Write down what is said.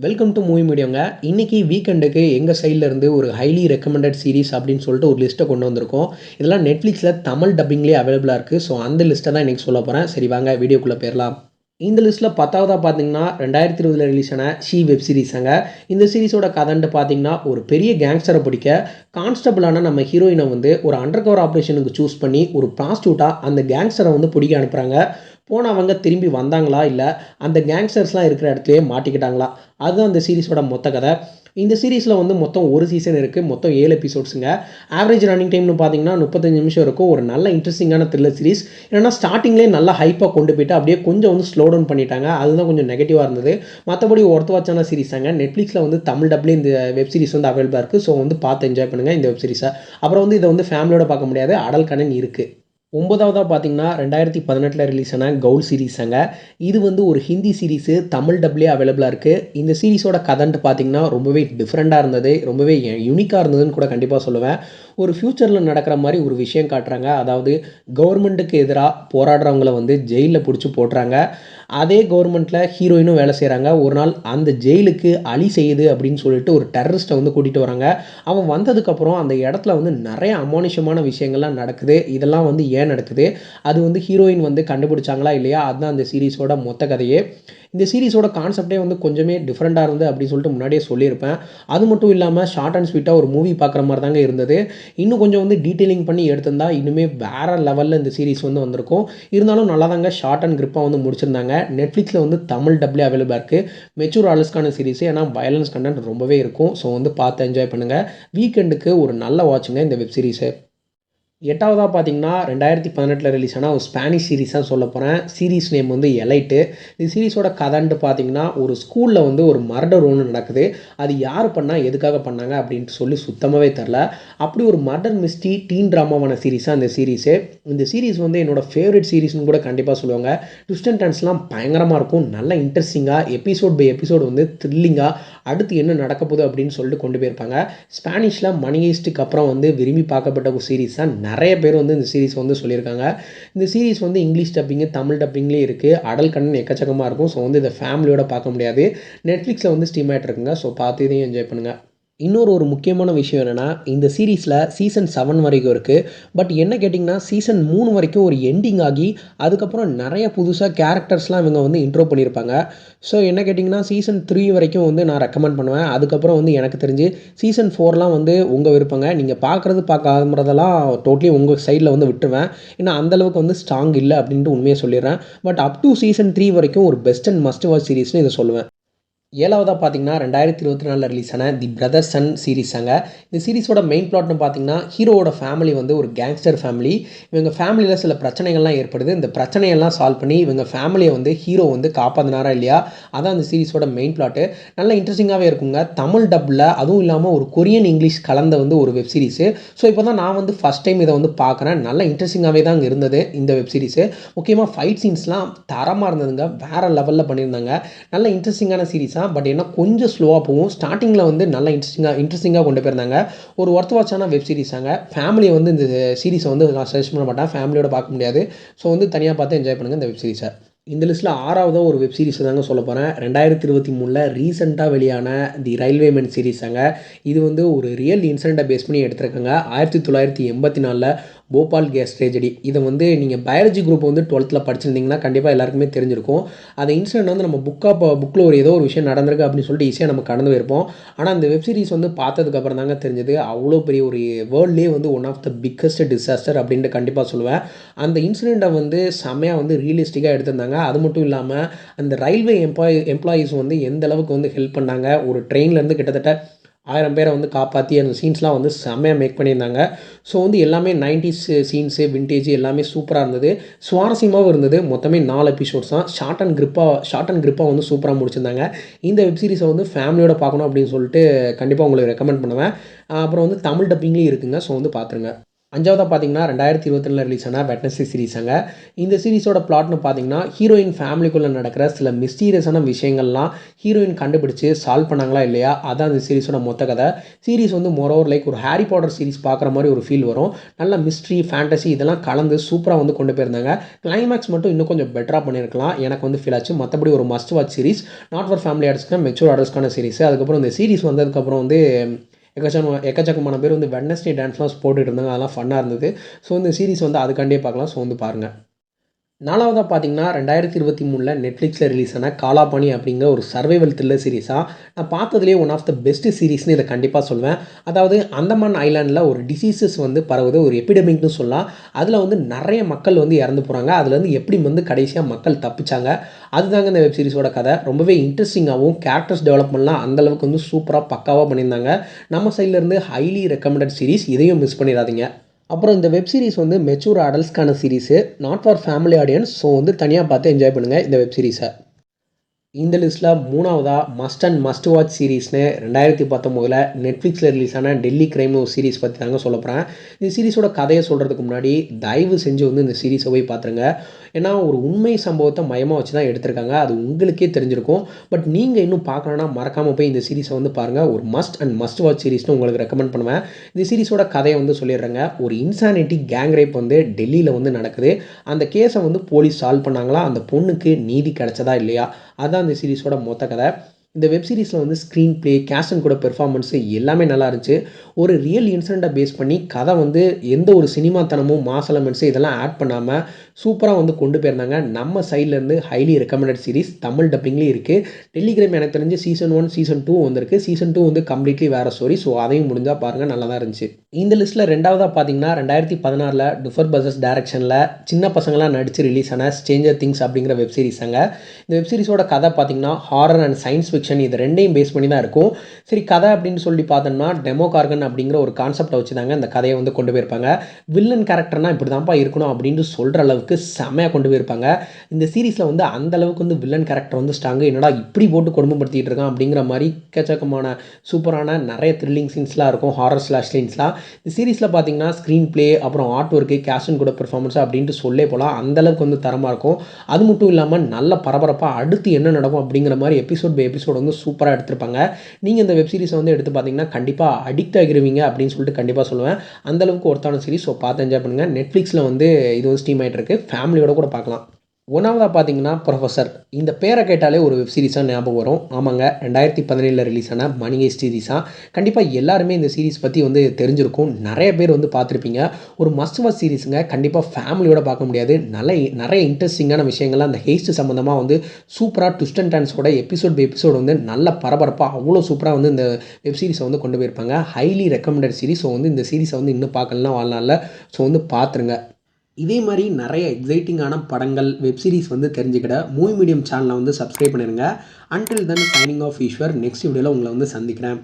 Welcome to movie மீடியாங்க. இன்னைக்கு வீக்கெண்டுக்கு எங்கள் சைட்லேருந்து ஒரு ஹைலி ரெக்கமெண்டட் சீரிஸ் அப்படின்னு சொல்லிட்டு ஒரு லிஸ்ட்டை கொண்டு வந்திருக்கோம். இதெல்லாம் நெட்ஃப்ளிக்ஸில் தமிழ் டப்பிங்லேயே அவைலபிளாக இருக்குது. ஸோ அந்த லிஸ்ட்டை தான் இன்றைக்கி சொல்ல போகிறேன். சரி வாங்க வீடியோக்குள்ளே போயிடலாம். இந்த லிஸ்ட்டில் 10வதாக பார்த்தீங்கன்னா 2020 ரிலீஸ் ஆன வெப் சீரிஸாங்க. இந்த சீரிஸோட கதைன்ட்டு பார்த்தீங்கன்னா ஒரு பெரிய கேங்ஸ்டரை பிடிக்க கான்ஸ்டபிளான நம்ம ஹீரோயினை வந்து ஒரு அண்டர் கவர் ஆப்ரேஷனுக்கு சூஸ் பண்ணி ஒரு ப்ராஸ்டியூட்டாக அந்த கேங்ஸ்டரை வந்து பிடிக்க அனுப்புகிறாங்க. போனவங்க திரும்பி வந்தாங்களா இல்லை அந்த கேங்ஸ்டர்ஸ்லாம் இருக்கிற இடத்துலையே மாட்டிக்கிட்டாங்களா, அதுதான் அந்த சீரிஸோட மொத்த கதை. இந்த சீரிஸில் வந்து மொத்தம் ஒரு சீசன் இருக்குது. மொத்தம் 7 எபிசோட்ஸுங்க. ஆவரேஜ் ரன்னிங் டைம்னு பார்த்தீங்கன்னா 35 நிமிஷம் இருக்கும். ஒரு நல்ல இன்ட்ரெஸ்டிங்கான த்ரில்லர் சீரிஸ். ஏன்னா ஸ்டார்டிங்லேயே நல்லா ஹைப்பாக கொண்டு போயிட்டு அப்படியே கொஞ்சம் வந்து ஸ்லோ டவுன் பண்ணிட்டாங்க. அதுதான் கொஞ்சம் நெகட்டிவாக இருந்தது. மற்றபடி ஒர்த் வாட்சான சீரிஸாங்க. நெட்ஃப்ளிக்ஸில் வந்து தமிழ் டப்லேயே இந்த வெப் சீரிஸ் வந்து அவைலபிளாக இருக்குது. ஸோ வந்து பார்த்து என்ஜாய் பண்ணுங்கள் இந்த வெப் சீரிஸை. அப்புறம் வந்து இதை வந்து ஃபேமிலியோட பார்க்க முடியாது, அடல் கனன் இருக்குது. 9வதாக பார்த்தீங்கன்னா 2018 ரிலீஸ் ஆன கவுல் சீரிஸாங்க. இது வந்து ஒரு ஹிந்தி சீரிஸு, தமிழ் டப்லேயே அவைலபிளாக இருக்குது. இந்த சீரிஸோட கதைன்ட்டு பார்த்தீங்கன்னா ரொம்பவே டிஃப்ரெண்ட்டாக இருந்தது, ரொம்பவே யூனிக்காக இருந்ததுன்னு கூட கண்டிப்பாக சொல்லுவேன். ஒரு ஃப்யூச்சரில் நடக்கிற மாதிரி ஒரு விஷயம் காட்டுறாங்க. அதாவது கவர்மெண்ட்டுக்கு எதிராக போராடுறவங்கள வந்து ஜெயிலில் பிடிச்சி போட்டுறாங்க. அதே கவர்மெண்ட்டில் ஹீரோயினும் வேலை செய்கிறாங்க. ஒரு நாள் அந்த ஜெயிலுக்கு அலி செய்யுது அப்படின்னு சொல்லிட்டு ஒரு டெரரிஸ்ட்டை வந்து கூட்டிகிட்டு வராங்க. அவன் வந்ததுக்கப்புறம் அந்த இடத்துல வந்து நிறைய அமானுஷமான விஷயங்கள்லாம் நடக்குது. இதெல்லாம் வந்து ஏன் நடக்குது, அது வந்து ஹீரோயின் வந்து கண்டுபிடிச்சாங்களா இல்லையா, அதுதான் அந்த சீரிஸோட மொத்த கதையே. இந்த சீரிஸோட கான்செப்டே வந்து கொஞ்சமே டிஃப்ரெண்ட்டாக இருந்தது அப்படின்னு சொல்லிட்டு முன்னாடியே சொல்லியிருப்பேன். அது மட்டும் இல்லாமல் ஷார்ட் அண்ட் ஸ்வீட்டாக ஒரு மூவி பார்க்குற மாதிரி தாங்க இருந்தது. இன்னும் கொஞ்சம் வந்து டீட்டெயிலிங் பண்ணி எடுத்திருந்தா இன்னுமே வேறு லெவலில் இந்த சீரிஸ் வந்து வந்திருக்கும். இருந்தாலும் நல்லா தாங்க ஷார்ட் அண்ட் கிரிப்பாக வந்து முடிச்சிருந்தாங்க. நெட்ஃப்ளிக்ஸில் வந்து தமிழ் டப்லேயே அவைலபிளாக இருக்குது. மெச்சூர் ஆல்ஸ்க்கான சீரிஸு, ஏன்னா வயலன்ஸ் கண்டென்ட் ரொம்பவே இருக்கும். ஸோ வந்து பார்த்து என்ஜாய் பண்ணுங்கள். வீக்கெண்டுக்கு ஒரு நல்ல வாட்சுங்க இந்த வெப் சீரிஸு. 8வதாக பார்த்தீங்கன்னா 2018 ரிலீஸ் ஆன ஒரு ஸ்பானிஷ் சீரிஸ் தான் சொல்ல போகிறேன். சீரிஸ் நேம் வந்து எலைட்டு. இந்த சீரிஸோட கதைன்ட்டு பார்த்தீங்கன்னா ஒரு ஸ்கூலில் வந்து ஒரு மர்டர் ஒன்று நடக்குது. அது யார் பண்ணால் எதுக்காக பண்ணாங்க அப்படின்ட்டு சொல்லி சுத்தமாகவே தெரில. அப்படி ஒரு மர்டர் மிஸ்ட்ரி டீன் ட்ராமாவான சீரிஸாக இந்த சீரிஸு. இந்த சீரிஸ் வந்து என்னோடய ஃபேவரட் சீரிஸ்னு கூட கண்டிப்பாக சொல்லுவாங்க. ட்விஸ்ட் அண்ட் டர்ன்ஸ்லாம் பயங்கரமாக இருக்கும். நல்லா இன்ட்ரெஸ்டிங்காக எபிசோட் பை எபிசோடு வந்து த்ரில்லிங்காக அடுத்து என்ன நடக்க போகுது அப்படின்னு சொல்லிட்டு கொண்டு போயிருப்பாங்க. ஸ்பானிஷில் மணி ஹெய்ஸ்ட்டுக்கு அப்புறம் வந்து விரும்பி பார்க்கப்பட்ட ஒரு சீரிஸ் தான். நிறைய பேர் வந்து இந்த சீரிஸ் வந்து சொல்லியிருக்காங்க. இந்த சீரிஸ் வந்து இங்கிலீஷ் டப்பிங்கு, தமிழ் டப்பிங்லேயே இருக்குது. அடல் கண்டன் எக்கச்சக்கமாக இருக்கும். ஸோ வந்து இதை ஃபேமிலியோட பார்க்க முடியாது. நெட்ஃப்ளிக்ஸில் வந்து ஸ்ட்ரீம் ஆகிட்டு இருக்குங்க. ஸோ பார்த்து இதையும் என்ஜாய் பண்ணுங்கள். இன்னொரு முக்கியமான விஷயம் என்னென்னா, இந்த சீரிஸில் சீசன் 7 வரைக்கும் இருக்குது. பட் என்ன கேட்டிங்கன்னா சீசன் 3 வரைக்கும் ஒரு எண்டிங் ஆகி அதுக்கப்புறம் நிறைய புதுசாக கேரக்டர்ஸ்லாம் இவங்க வந்து இன்ட்ரோ பண்ணியிருப்பாங்க. ஸோ என்ன கேட்டிங்கன்னா சீசன் 3 வரைக்கும் வந்து நான் ரெக்கமெண்ட் பண்ணுவேன். அதுக்கப்புறம் வந்து எனக்கு தெரிஞ்சு சீசன் 4லாம் வந்து உங்கள் விருப்பங்க. நீங்கள் பார்க்காததெல்லாம் டோட்டலி உங்கள் சைடில் வந்து விட்டுருவேன். ஏன்னா அந்தளவுக்கு வந்து ஸ்ட்ராங் இல்லை அப்படின்ட்டு உண்மையை சொல்லிடுறேன். பட் அப் டு சீசன் 3 வரைக்கும் ஒரு பெஸ்ட் அண்ட் மஸ்ட் வாட்ச் சீரிஸ்னு இதை சொல்லுவேன். 7வதாக பார்த்தீங்கன்னா 2024 ரிலீஸ் ஆன தி பிரதர்ஸ் சன் சீரிஸாங்க. இந்த சீரிஸோட மெயின் பிளாட்னு பார்த்தீங்கன்னா ஹீரோவோட ஃபேமிலி வந்து ஒரு கேங்ஸ்டர் ஃபேமிலி. இவங்க ஃபேமிலியில் சில பிரச்சனைகள்லாம் ஏற்படுது. இந்த பிரச்சனையெல்லாம் சால்வ் பண்ணி இவங்க ஃபேமிலியை வந்து ஹீரோ வந்து காப்பாற்றினாரா இல்லையா, அதான் அந்த சீரிஸோட மெயின் பிளாட்டு. நல்லா இன்ட்ரெஸ்டிங்காகவே இருக்குங்க. தமிழ் டப்பில் அதுவும் இல்லாமல் ஒரு கொரியன் இங்கிலீஷ் கலந்த வந்து ஒரு வெப் சீரிஸு. ஸோ இப்போ தான் நான் வந்து ஃபஸ்ட் டைம் இதை வந்து பார்க்குறேன். நல்லா இன்ட்ரெஸ்டிங்காகவே தான் இருந்தது இந்த வெப் சீரிஸு. முக்கியமாக ஃபைட் சீன்ஸ்லாம் தரமாக இருந்ததுங்க. வேறு லெவலில் பண்ணியிருந்தாங்க. நல்ல இன்ட்ரெஸ்டிங்கான சீரிஸாக. பட் என்ன கொஞ்சம் ஸ்லோவாக போகும். ஸ்டார்டிங்கில் வந்து நல்லா இன்ட்ரெஸ்டிங்காக கொண்டு போயிருந்தாங்க. ஒரு ஒர்த் வாட்சான வெப் சீரிஸாங்க. ஃபேமிலியை வந்து இந்த சீரிஸை வந்து நான் சஜஸ்ட் பண்ண மாட்டேன். ஃபேமிலியோட பார்க்க முடியாது. ஸோ வந்து தனியாக பார்த்து என்ஜாய் பண்ணுங்கள் இந்த வெப் சீரிஸை. இந்த லிஸ்ட்டில் 6வதாக ஒரு வெப் சீரிஸ் தாங்க சொல்ல போகிறேன். 2023 ரீசெண்டாக வெளியான தி ரயில்வே மென் சீரிஸாங்க. இது வந்து ஒரு ரியல் இன்சிடெண்ட்டை பேஸ் பண்ணி எடுத்திருக்காங்க. 1984 போபால் கேஸ் ட்ரேஜடி. இதை வந்து நீங்கள் பயாலஜி குரூப் வந்து 12th படிச்சிருந்தீங்கன்னா கண்டிப்பாக எல்லாருக்குமே தெரிஞ்சிருக்கும். அந்த இன்சிடென்ட் வந்து நம்ம புக்கில் ஒரு ஏதோ ஒரு விஷயம் நடந்திருக்கு அப்படின்னு சொல்லிட்டு ஈஸியாக நம்ம கடந்து போயிருப்போம். ஆனால் அந்த வெப் சீரிஸ் வந்து பார்த்ததுக்கப்புறம் தாங்க தெரிஞ்சது அவ்வளோ பெரிய ஒரு வேர்ல்ட்லேயே வந்து one of the biggest disaster அப்படின்ட்டு கண்டிப்பாக சொல்லுவேன். அந்த இன்சிடெண்ட்டை வந்து செம்மையாக வந்து ரியலிஸ்டிக்காக எடுத்திருந்தாங்க. அது மட்டும் இல்லாமல் அந்த ரயில்வே எம்ப்ளாயீஸ் வந்து எந்த அளவுக்கு வந்து ஹெல்ப் பண்ணாங்க. ஒரு ட்ரெயின்லேருந்து கிட்டத்தட்ட 1000 பேரை வந்து காப்பாற்றி அந்த சீன்ஸ்லாம் வந்து செம்மையாக மேக் பண்ணியிருந்தாங்க. ஸோ வந்து எல்லாமே 90s சீன்ஸு, விண்டேஜ் எல்லாமே சூப்பராக இருந்தது. சுவாரஸ்யமாகவும் இருந்தது. மொத்தமே 4 எபிசோட்ஸ் தான். ஷார்ட் அண்ட் கிரிப்பாக வந்து சூப்பராக முடிச்சிருந்தாங்க. இந்த வெப் சீரிஸை வந்து ஃபேமிலியோட பார்க்கணும் அப்படின்னு சொல்லிட்டு கண்டிப்பாக உங்களுக்கு ரெக்கமெண்ட் பண்ணுவேன். அப்புறம் வந்து தமிழ் டப்பிங்லேயும் இருக்குங்க. ஸோ வந்து பார்த்துருங்க. 5வதா பார்த்தீங்கன்னா 2022ல ரிலீஸ் ஆன வெட்னஸ்டே சீரிஸாங்க. இந்த சீரிஸோட பிளாட்னு பார்த்தீங்கன்னா, ஹீரோயின் ஃபேமிலிக்குள்ள நடக்கிற சில மிஸ்டீரியஸான விஷயங்கள்லாம் ஹீரோயின் கண்டுபிடிச்சு சால்வ் பண்ணாங்களா இல்லையா? அதான் இந்த சீரிஸோட மொத்த கதை. சீரிஸ் வந்து மோரோவர் லைக் ஒரு ஹாரி பாட்டர் சீரிஸ் பார்க்குற மாரி ஒரு ஃபீல் வரும். நல்ல மிஸ்ட்ரி, ஃபேண்டசி இதெல்லாம் கலந்து சூப்பரா வந்து கொண்டு போயிருந்தாங்க. கிளைமேக்ஸ் மட்டும் இன்னும் கொஞ்சம் பெட்டரா பண்ணியிருக்கலாம். எனக்கு வந்து ஃபீல் ஆச்சு. மத்தபடி ஒரு must watch series. Not for family ஆடியன்ஸ்க்கு, மெச்சூர் ஆடியன்ஸ்க்கான சீரிஸ். அதுக்கப்புறம் இந்த சீரிஸ் வந்ததுக்கப்புறம் வந்து எக்கச்சக்கமான பேர் வந்து வெட்னஸ்டே டான்ஸ்லாம் போட்டுட்டு இருந்தாங்க. அதெல்லாம் ஃபன்னா இருந்தது. ஸோ இந்த சீரிஸ் வந்து அதுக்காண்டியே பார்க்கலாம். ஸோ வந்து பாருங்க. 4வதா பார்த்தீங்கன்னா 2023ல நெட்ஃப்ளிக்ஸில் ரிலீஸ் ஆன காலாபாணி அப்படிங்கிற ஒரு சர்வைவல் த்ரில்லர் சீரிஸாக நான் பார்த்ததுலேயே ஒன் ஆஃப் த பெஸ்ட் சீரிஸ்னு இதை கண்டிப்பாக சொல்வேன். அதாவது அந்தமான் ஐலாண்டில் ஒரு டிசீசஸ் வந்து பரவுது, ஒரு எபிடமிக்னு சொல்லலாம். அதில் வந்து நிறைய மக்கள் வந்து இறந்து போகிறாங்க. அதுலேருந்து எப்படி வந்து கடைசியாக மக்கள் தப்பிச்சாங்க, அதுதாங்க இந்த வெப் சீரிஸோட கதை. ரொம்பவே இன்ட்ரெஸ்டிங்காகவும் கேரக்டர்ஸ் டெவலப்மெண்ட்லாம் அந்தளவுக்கு வந்து சூப்பராக பக்காவாக பண்ணியிருந்தாங்க. நம்ம சைட்லேருந்து ஹைலி ரெக்கமெண்டட் சீரிஸ், இதையும் மிஸ் பண்ணிடாதீங்க. அப்புறம் இந்த வெப் சீரிஸ் வந்து மெச்சூர் அடல்ட்ஸ்க்கான series, not for family audience. So வந்து தனியாக பார்த்து என்ஜாய் பண்ணுங்கள் இந்த வெப் சீரிஸை. இந்த லிஸ்ட்டில் 3வதா மஸ்ட் அண்ட் மஸ்ட் வாட்ச் சீரிஸ்னு 2019ல் நெட்ஃப்ளிக்ஸில் ரிலீஸ் ஆன டெல்லி கிரைம்னு ஒரு சீரிஸ் பற்றி தாங்க சொல்ல போகிறேன். இந்த சீரிஸோட கதையை சொல்கிறதுக்கு முன்னாடி தயவு செஞ்சு வந்து இந்த சீரிஸை போய் பார்த்துருங்க. ஏன்னா ஒரு உண்மை சம்பவத்தை மையமாக வச்சு தான் எடுத்திருக்காங்க. அது உங்களுக்கே தெரிஞ்சிருக்கும். பட் நீங்கள் இன்னும் பார்க்கலன்னா மறக்காமல் போய் இந்த சீரிஸை வந்து பாருங்கள். ஒரு மஸ்ட் அண்ட் மஸ்ட் வாட்ச் சீரிஸ்னு உங்களுக்கு ரெக்கமெண்ட் பண்ணுவேன். இந்த சீரிஸோட கதையை வந்து சொல்லிடுறேங்க. ஒரு இன்சானிட்டி கேங் ரேப் வந்து டெல்லியில் வந்து நடக்குது. அந்த கேஸை வந்து போலீஸ் சால்வ் பண்ணாங்களா, அந்த பொண்ணுக்கு நீதி கிடைச்சதா இல்லையா, அதான் இந்த சீரிஸோட மொத்த கதை. இந்த வெப் சீரிஸில் வந்து ஸ்க்ரீன் ப்ளே, கேஸ்ட் அண்ட் கூட பெர்ஃபார்மன்ஸு எல்லாமே நல்லா இருந்துச்சு. ஒரு ரியல் இன்சிடெண்ட்டை பேஸ் பண்ணி கதை வந்து எந்த ஒரு சினிமாத்தனமும் மாஸ் எலமெண்ட்ஸு இதெல்லாம் ஆட் பண்ணாமல் சூப்பராக வந்து கொண்டு போயிருந்தாங்க. நம்ம சைட்லேருந்து ஹைலி ரெக்கமெண்டட் சீரிஸ். தமிழ் டப்பிங்லேயும் இருக்குது. டெலிகிராம் எனக்கு தெரிஞ்சு சீசன் 1 சீசன் 2 வந்திருக்கு. சீசன் 2 வந்து கம்ப்ளீட்லி வேறு ஸ்டோரி. ஸோ அதையும் முடிஞ்சால் பாருங்கள், நல்லா தான் இருந்துச்சு. இந்த லிஸ்ட்டில் 2வதா பார்த்தீங்கன்னா 2016ல் டுஃபர் பசஸ் டைரக்ஷனில் சின்ன பசங்களாம் நடித்து ரிலீஸ் ஆன ஸ்ட்ரேஞ்சர் திங்ஸ் அப்படிங்கிற வெப் சீரிஸாங்க. இந்த வெப் சீரிஸோட கதை பார்த்தீங்கன்னா ஹாரர் அண்ட் சயின்ஸ் ஃபிக்ஷன் இது ரெண்டையும் பேஸ் பண்ணி தான் இருக்கும். சரி, கதை அப்படின்னு சொல்லி பார்த்தோம்னா டெமோகார்கன் அப்படிங்கிற ஒரு கான்செப்டை வச்சு தாங்க இந்த கதையை வந்து கொண்டு போயிருப்பாங்க. வில்லன் கேரக்டர்னால் இப்படி தான்ப்பா இருக்கணும் அப்படின்னு சொல்கிற அளவுக்கு செம்மையாக கொண்டு போயிருப்பாங்க. இந்த சீரிஸில் வந்து அந்த அளவுக்கு வந்து வில்லன் கேரக்டர் வந்து ஸ்ட்ராங்கு. என்னடா இப்படி போட்டு கொடுமைப்படுத்திட்டு இருக்கான் அப்படிங்கிற மாதிரி எக்கச்சக்கமான சூப்பரான நிறைய த்ரில்லிங் சீன்ஸ்லாம் இருக்கும், ஹாரர் ஸ்லாஷ் சீன்ஸ்லாம். இந்த சீரிஸில் பார்த்தீங்கன்னா ஸ்க்ரீன் ப்ளே, அப்புறம் ஆர்ட் ஒர்க்கு, கேஸ்ட் அண்ட் கூட பெர்ஃபார்மன்ஸ் அப்படின்ட்டு சொல்லே போகலாம். அந்தளவுக்கு வந்து தரமாக இருக்கும். அது மட்டும் இல்லாமல் நல்ல பரபரப்பாக அடுத்து என்ன நடக்கும் அப்படிங்கிற மாதிரி எபிசோட் பை எபிசோட் வந்து சூப்பராக எடுத்திருப்பாங்க. நீங்கள் இந்த வெப் சீரிஸை வந்து எடுத்து பார்த்தீங்கன்னா கண்டிப்பாக அடிக்ட் ஆகிருவீங்க அப்படின்னு சொல்லிட்டு கண்டிப்பாக சொல்லுவேன். அந்தளவுக்கு ஒருத்தான சீரிஸ். ஸோ பார்த்து என்ஜாய் பண்ணுங்கள். நெட்ஃப்ளிக்ஸில் வந்து இது வந்து ஸ்ட்ரீம் ஆகிட்டு இருக்கு. ஃபேமிலியோட கூட பார்க்கலாம். 1வதா பார்த்தீங்கன்னா ப்ரொஃபசர். இந்த பேரை கேட்டாலே ஒரு வெப் சீரிஸாக ஞாபகம் வரும். ஆமாங்க, 2017ல் ரிலீஸ் ஆன மணி ஹெய்ஸ்ட் சீரிஸாக. கண்டிப்பாக எல்லாருமே இந்த சீரிஸ் பற்றி வந்து தெரிஞ்சிருக்கும். நிறைய பேர் வந்து பார்த்துருப்பீங்க. ஒரு மஸ்ட் வாட்ச் சீரிஸுங்க. கண்டிப்பாக ஃபேமிலியோட பார்க்க முடியாது. நிறைய இன்ட்ரெஸ்டிங்கான விஷயங்கள்லாம் அந்த ஹெய்ஸ்ட் சம்மந்தமாக வந்து சூப்பராக ட்விஸ்ட் அண்ட் டர்ன்ஸோட எபிசோட் பை எபிசோட் வந்து நல்ல பரபரப்பாக அவ்வளோ சூப்பராக வந்து இந்த வெப் சீரிஸை வந்து கொண்டு போயிருப்பாங்க. Highly recommended series. ஸோ வந்து இந்த சீரிஸை வந்து இன்னும் பார்க்கலன்னா வாழ்நாளில் ஸோ வந்து பார்த்துருங்க. இதே மாதிரி நிறைய எக்ஸைட்டிங்கான படங்கள், வெப் சீரிஸ் வந்து தெரிஞ்சுக்கிட மூவி மீடியம் சேனலை வந்து சப்ஸ்கிரைப் பண்ணிடுங்க. Until then signing off Eshwar. Next வீடியோவில் உங்களை வந்து சந்திக்கிறேன்.